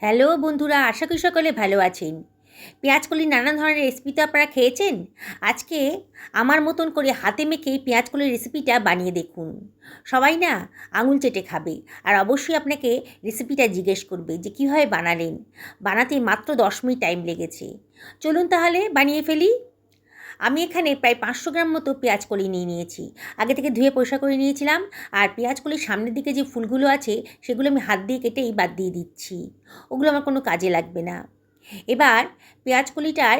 Hello বন্ধুরা, আশা করি সকলে ভালো আছেন। পেঁয়াজকলির নানান ধরনের রেসিপি তো আপনারা খেয়েছেন। আজকে আমার মতন করে হাতে মেখে পেঁয়াজকলির রেসিপিটা বানিয়ে দেখুন। সবাই না আঙুল চেটে খাবে, আর অবশ্যই আপনাকে রেসিপিটা জিজ্ঞেস করবে যে কীভাবে বানালেন। বানাতে মাত্র 10 মিনিট টাইম লেগেছে। চলুন তাহলে বানিয়ে ফেলি। আমি এখানে প্রায় 500 গ্রাম মতো পেঁয়াজকলি নিয়ে নিয়েছি। আগে থেকে ধুয়ে পরিষ্কার করে নিয়েছিলাম। আর পেঁয়াজকলির সামনের দিকে যে ফুলগুলো আছে সেগুলো আমি হাত দিয়ে কেটেই বাদ দিয়ে দিচ্ছি। ওগুলো আমার কোনো কাজে লাগবে না। এবার পেঁয়াজকলিটার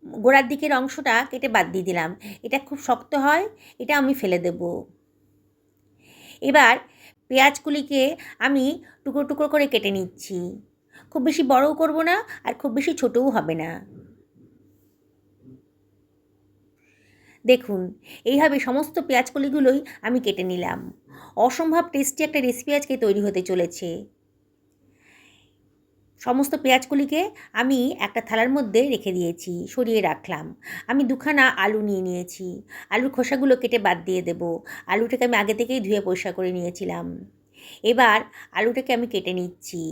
গোড়ার দিকের অংশটা কেটে বাদ দিয়ে দিলাম। এটা খুব শক্ত হয়, এটা আমি ফেলে দেব। এবার পেঁয়াজকলিকে আমি টুকরো টুকরো করে কেটে নিচ্ছি। খুব বেশি বড়ও করব না, আর খুব বেশি ছোটও হবে না। দেখুন, এইভাবে সমস্ত পেঁয়াজকলিগুলোই আমি কেটে নিলাম। অসম্ভব টেস্টি একটা রেসিপি আজকে তৈরি হতে চলেছে। সমস্ত পেঁয়াজকলিকে আমি একটা থালার মধ্যে রেখে দিয়েছি, সরিয়ে রাখলাম। আমি দুখানা আলু নিয়ে নিয়েছি। আলুর খোসাগুলো কেটে বাদ দিয়ে দেব। আলুটাকে আমি আগে থেকেই ধুয়ে পরিষ্কার করে নিয়েছিলাম। এবার আলুটাকে আমি কেটে নিচ্ছি,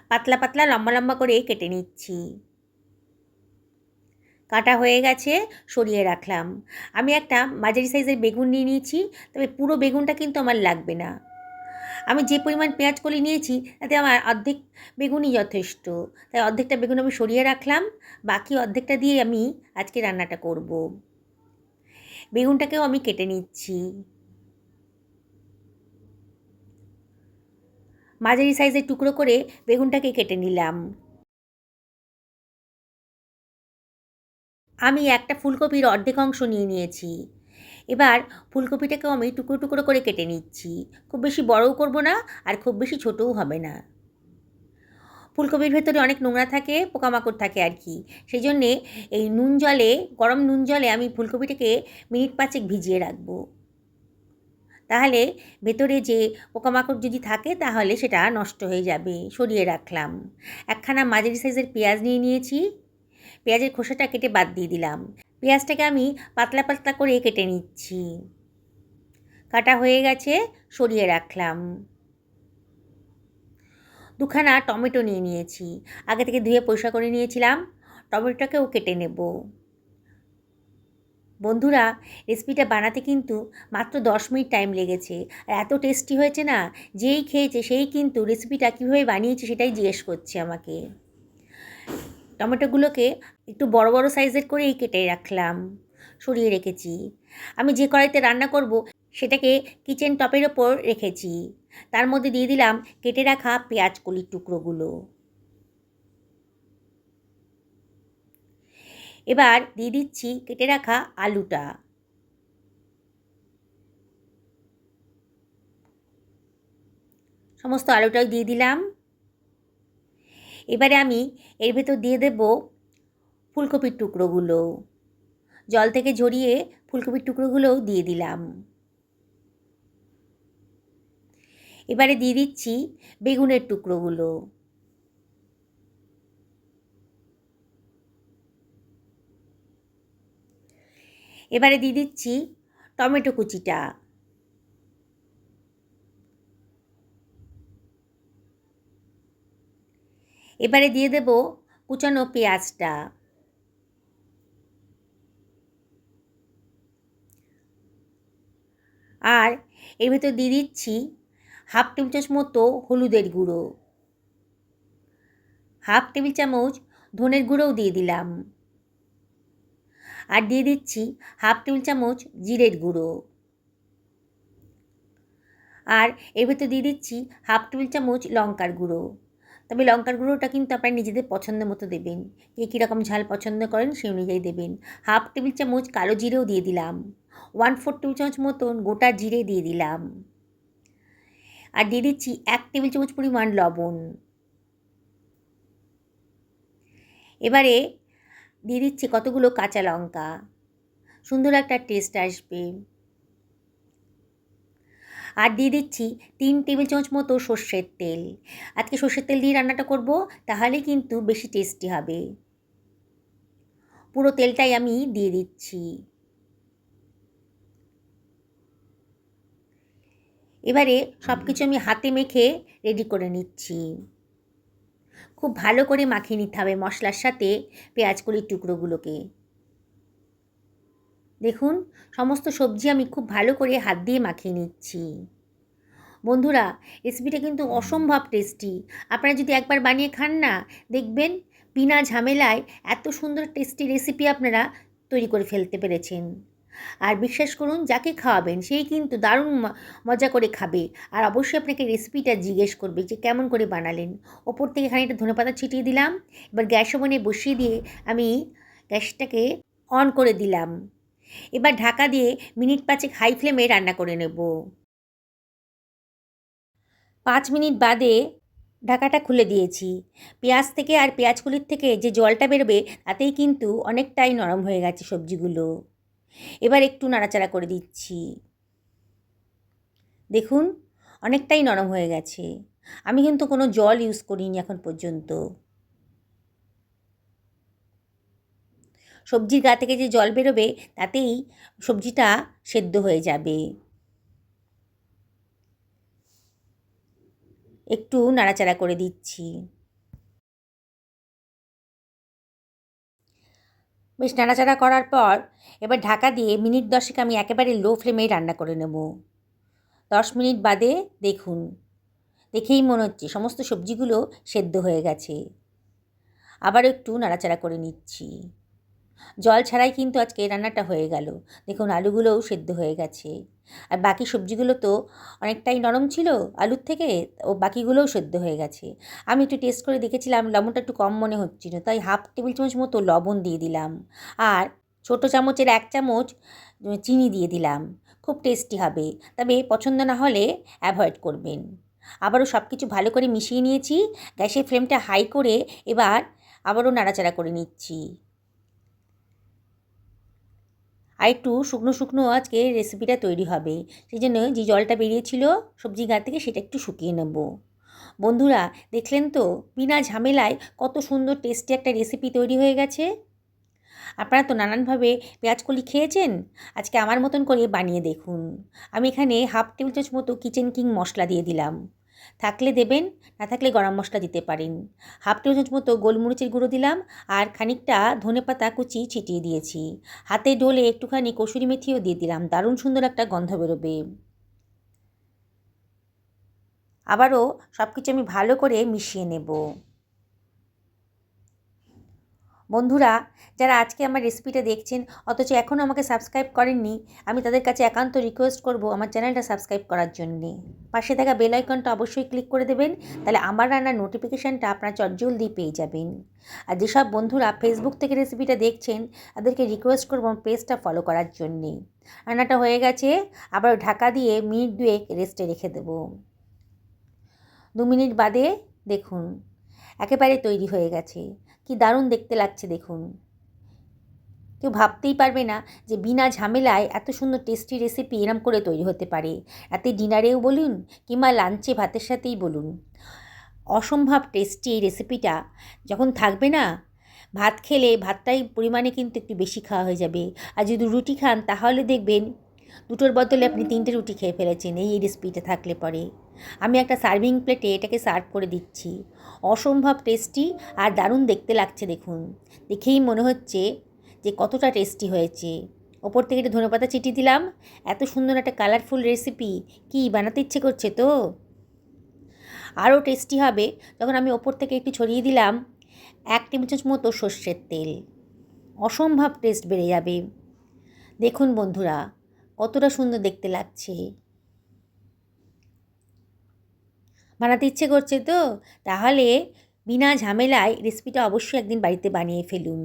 পাতলা পাতলা লম্বা লম্বা করে কেটে নিচ্ছি। কাটা হয়ে গেছে, সরিয়ে রাখলাম। আমি একটা মাঝারি সাইজের বেগুন নিয়ে নিয়েছি, তবে পুরো বেগুনটা কিন্তু আমার লাগবে না। আমি যে পরিমাণ পেঁয়াজকলি নিয়েছি তাতে আমার অর্ধেক বেগুনই যথেষ্ট। তাই অর্ধেকটা বেগুন আমি সরিয়ে রাখলাম। বাকি অর্ধেকটা দিয়ে আমি আজকে রান্নাটা করব। বেগুনটাকেও আমি কেটে নিচ্ছি। মাঝারি সাইজের টুকরো করে বেগুনটাকে কেটে নিলাম। আমি একটা ফুলকপির অর্ধেক অংশ নিয়ে নিয়েছি। এবার ফুলকপিটাকেও আমি টুকরো টুকরো করে কেটে নিচ্ছি। খুব বেশি বড়ও করব না, আর খুব বেশি ছোটও হবে না। ফুলকপির ভেতরে অনেক নোংরা থাকে, পোকামাকড় থাকে আর কি। সেই জন্যে এই গরম নুন জলে আমি ফুলকপিটাকে মিনিট 5 ভিজিয়ে রাখবো। তাহলে ভেতরে যে পোকামাকড় যদি থাকে তাহলে সেটা নষ্ট হয়ে যাবে। সরিয়ে রাখলাম। একখানা মাঝারি সাইজের পেঁয়াজ নিয়ে নিয়েছি। পেঁয়াজের খোসাটা কেটে বাদ দিয়ে দিলাম। পেঁয়াজটাকে আমি পাতলা পাতলা করে কেটে নিচ্ছি। কাটা হয়ে গেছে, সরিয়ে রাখলাম। দুখানা টমেটো নিয়ে নিয়েছি। আগে থেকে ধুয়ে পরিষ্কার করে নিয়েছিলাম। টমেটোটাকেও কেটে নেব। বন্ধুরা, রেসিপিটা বানাতে কিন্তু মাত্র 10 মিনিট টাইম লেগেছে। আর এত টেস্টি হয়েছে না, যেই খেয়েছে সেই কিন্তু রেসিপিটা কীভাবে বানিয়েছি সেটাই জিজ্ঞেস করছে আমাকে। টমেটোগুলোকে একটু বড় বড় সাইজের করেই কেটে রাখলাম, সরিয়ে রেখেছি। আমি যে কড়াইতে রান্না করব সেটাকে কিচেন টপের ওপর রেখেছি। তার মধ্যে দিয়ে দিলাম কেটে রাখা পেঁয়াজকলির টুকরোগুলো। এবার দিয়ে দিচ্ছি কেটে রাখা আলুটা। সমস্ত আলুটাও দিয়ে দিলাম। এবারে আমি এর ভেতর দিয়ে দেব ফুলকপির টুকরোগুলো। জল থেকে ঝরিয়ে ফুলকপির টুকরোগুলোও দিয়ে দিলাম। এবারে দিয়ে দিচ্ছি বেগুনের টুকরোগুলো। এবারে দিয়ে দিচ্ছি টমেটো কুচিটা। এবারে দিয়ে দেব কুচানো পেঁয়াজটা। আর এর ভেতর দিয়ে দিচ্ছি হাফ টেবিল চামচ মতো হলুদের গুঁড়ো। হাফ টেবিল চামচ ধনের গুঁড়োও দিয়ে দিলাম। আর দিয়ে দিচ্ছি হাফ টেবিল চামচ জিরের গুঁড়ো। আর এর ভেতর দিয়ে দিচ্ছি হাফ টেবিল চামচ লঙ্কার গুঁড়ো। তবে লঙ্কার গুঁড়োটা কিন্তু আপনারা নিজেদের পছন্দ মতো দেবেন। কে কীরকম ঝাল পছন্দ করেন সেই অনুযায়ী দেবেন। হাফ টেবিল চামচ কালো জিরেও দিয়ে দিলাম। 1/4 টেবিল চামচ মতন গোটা জিরে দিয়ে দিলাম। আর দিয়ে দিচ্ছি 1 টেবিল চামচ পরিমাণ লবণ। এবারে দিয়ে দিচ্ছি কতগুলো কাঁচা লঙ্কা। সুন্দর একটা টেস্ট আসবে। আর দিয়ে দিচ্ছি 3 টেবিল চামচ মতো সর্ষের তেল। আজকে সর্ষের তেল দিয়ে রান্নাটা করব, তাহলে কিন্তু বেশি টেস্টি হবে। পুরো তেলটাই আমি দিয়ে দিচ্ছি। এবারে সব কিছু আমি হাতে মেখে রেডি করে নিচ্ছি। খুব ভালো করে মাখিয়ে নিতে হবে মশলার সাথে পেঁয়াজকলির টুকরোগুলোকে। দেখুন, সমস্ত সবজি আমি খুব ভালো করে হাত দিয়ে মাখিয়ে নিচ্ছি। বন্ধুরা, রেসিপিটা কিন্তু অসম্ভব টেস্টি। আপনারা যদি একবার বানিয়ে খান না, দেখবেন বিনা ঝামেলায় এত সুন্দর টেস্টি রেসিপি আপনারা তৈরি করে ফেলতে পেরেছেন। আর বিশ্বাস করুন, যাকে খাওয়াবেন সেই কিন্তু দারুণ মজা করে খাবে। আর অবশ্যই আপনাকে রেসিপিটা জিজ্ঞেস করবে যে কেমন করে বানালেন। ওপর থেকে খানিকটা ধনেপাতা ছিটিয়ে দিলাম। এবার গ্যাস ওভেনে বসিয়ে দিয়ে আমি গ্যাসটাকে অন করে দিলাম। এবার ঢাকা দিয়ে মিনিট 5 হাই ফ্লেমে রান্না করে নেব। 5 মিনিট বাদে ঢাকাটা খুলে দিয়েছি। পেঁয়াজ থেকে আর পেঁয়াজকলির থেকে যে জলটা বেরোবে তাতেই কিন্তু অনেকটাই নরম হয়ে গেছে সবজিগুলো। এবার একটু নাড়াচাড়া করে দিচ্ছি। দেখুন, অনেকটাই নরম হয়ে গেছে। আমি কিন্তু কোনো জল ইউজ করিনি এখন পর্যন্ত। সবজির গা থেকে যে জল বেরোবে তাতেই সবজিটা সেদ্ধ হয়ে যাবে। একটু নাড়াচাড়া করে দিচ্ছি। বেশ নাড়াচাড়া করার পর এবার ঢাকা দিয়ে মিনিট 10 আমি একেবারে লো ফ্লেমেই রান্না করে নেব। 10 মিনিট বাদে দেখুন, দেখেই মনে হচ্ছে সমস্ত সবজিগুলো সেদ্ধ হয়ে গেছে। আবার একটু নাড়াচাড়া করে নিচ্ছি। জল ছাড়াই কিন্তু আজকে রান্নাটা হয়ে গেল। দেখুন, আলুগুলোও সেদ্ধ হয়ে গেছে। আর বাকি সবজিগুলো তো অনেকটাই নরম ছিল আলুর থেকে, ও বাকিগুলোও সেদ্ধ হয়ে গেছে। আমি একটু টেস্ট করে দেখেছিলাম লবণটা একটু কম মনে হচ্ছিল, তাই হাফ টেবিল চামচ মতো লবণ দিয়ে দিলাম। আর ছোটো চামচের 1 চামচ চিনি দিয়ে দিলাম। খুব টেস্টি হবে, তবে পছন্দ না হলে অ্যাভয়েড করবেন। আবারও সব কিছু ভালো করে মিশিয়ে নিয়েছি। গ্যাসের ফ্লেমটা হাই করে এবার আবারও নাড়াচাড়া করে নিচ্ছি। আর একটু শুকনো শুকনো আজকে রেসিপিটা তৈরি হবে, সেই জন্য যে জলটা বেরিয়েছিল সবজি গা থেকে সেটা একটু শুকিয়ে নেব। বন্ধুরা, দেখলেন তো বিনা ঝামেলায় কত সুন্দর টেস্টি একটা রেসিপি তৈরি হয়ে গেছে। আপনারা তো নানানভাবে পেঁয়াজকলি খেয়েছেন, আজকে আমার মতন করে বানিয়ে দেখুন। আমি এখানে হাফ টেবিল চামচ মতো কিচেন কিং মশলা দিয়ে দিলাম। থাকলে দেবেন, না থাকলে গরম মশলা দিতে পারেন। হাফ টেবিল চামচ মতো গোলমরিচের গুঁড়ো দিলাম, আর খানিকটা ধনেপাতা কুচি ছিটিয়ে দিয়েছি। হাতে ডলে একটুখানি কসুরি মেথিও দিয়ে দিলাম, দারুণ সুন্দর একটা গন্ধ বেরোবে। আবারও সব কিছু আমি ভালো করে মিশিয়ে নেব। বন্ধুরা, যারা আজকে আমার রেসিপিটা দেখছেন অথচ এখনও আমাকে সাবস্ক্রাইব করেননি, আমি তাদের কাছে একান্ত রিকোয়েস্ট করব আমার চ্যানেলটা সাবস্ক্রাইব করার জন্যে। পাশে থাকা বেল আইকনটা অবশ্যই ক্লিক করে দেবেন, তাহলে আমার রান্নার নোটিফিকেশানটা আপনারা চটজলদি পেয়ে যাবেন। আর যেসব বন্ধুরা ফেসবুক থেকে রেসিপিটা দেখছেন তাদেরকে রিকোয়েস্ট করব আমার পেজটা ফলো করার জন্যে। রান্নাটা হয়ে গেছে, আবার ঢাকা দিয়ে মিনিট 2 রেস্টে রেখে দেব। 2 মিনিট বাদে দেখুন, একেবারে তৈরি হয়ে গেছে। কি দারুণ দেখতে লাগছে দেখুন। কেউ ভাবতেই পারবে না যে বিনা ঝামেলায় এত সুন্দর টেস্টি রেসিপি এরম করে তৈরি হতে পারে। রাতে ডিনারেও বলুন কিংবা লাঞ্চে ভাতের সাথেই বলুন, অসম্ভব টেস্টি এই রেসিপিটা যখন থাকবে না, ভাত খেলে ভাতটাই পরিমাণে কিন্তু একটু বেশি খাওয়া হয়ে যাবে। আর যদি রুটি খান তাহলে দেখবেন দুটোর বদলে আপনি 3টে রুটি খেয়ে ফেলেছেন এই রেসিপিটা থাকলে পরে। আমি একটা সার্ভিং প্লেটে এটাকে সার্ভ করে দিচ্ছি। অসম্ভব টেস্টি আর দারুণ দেখতে লাগছে দেখুন। দেখেই মনে হচ্ছে যে কতটা টেস্টি হয়েছে। ওপর থেকে একটু ধনেপাতা ছিটিয়ে দিলাম। এত সুন্দর একটা কালারফুল রেসিপি, কি বানাতে ইচ্ছে করছে তো। আরও টেস্টি হবে যখন আমি ওপর থেকে একটু ছড়িয়ে দিলাম 1 টেবিল চামচ মতো সর্ষের তেল। অসম্ভব টেস্ট বেড়ে যাবে। দেখুন বন্ধুরা, কতটা সুন্দর দেখতে লাগছে। বানাতে ইচ্ছে করছে তো, তাহলে বিনা ঝামেলায় রেসিপিটা অবশ্যই একদিন বাড়িতে বানিয়ে ফেলুন।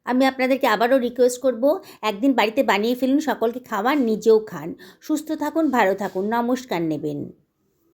আমি আপনাদেরকে আবারও রিকোয়েস্ট করব, একদিন বাড়িতে বানিয়ে ফেলুন, সকলকে খাওয়ান, নিজেও খান। সুস্থ থাকুন, ভালো থাকুন, নমস্কার নেবেন।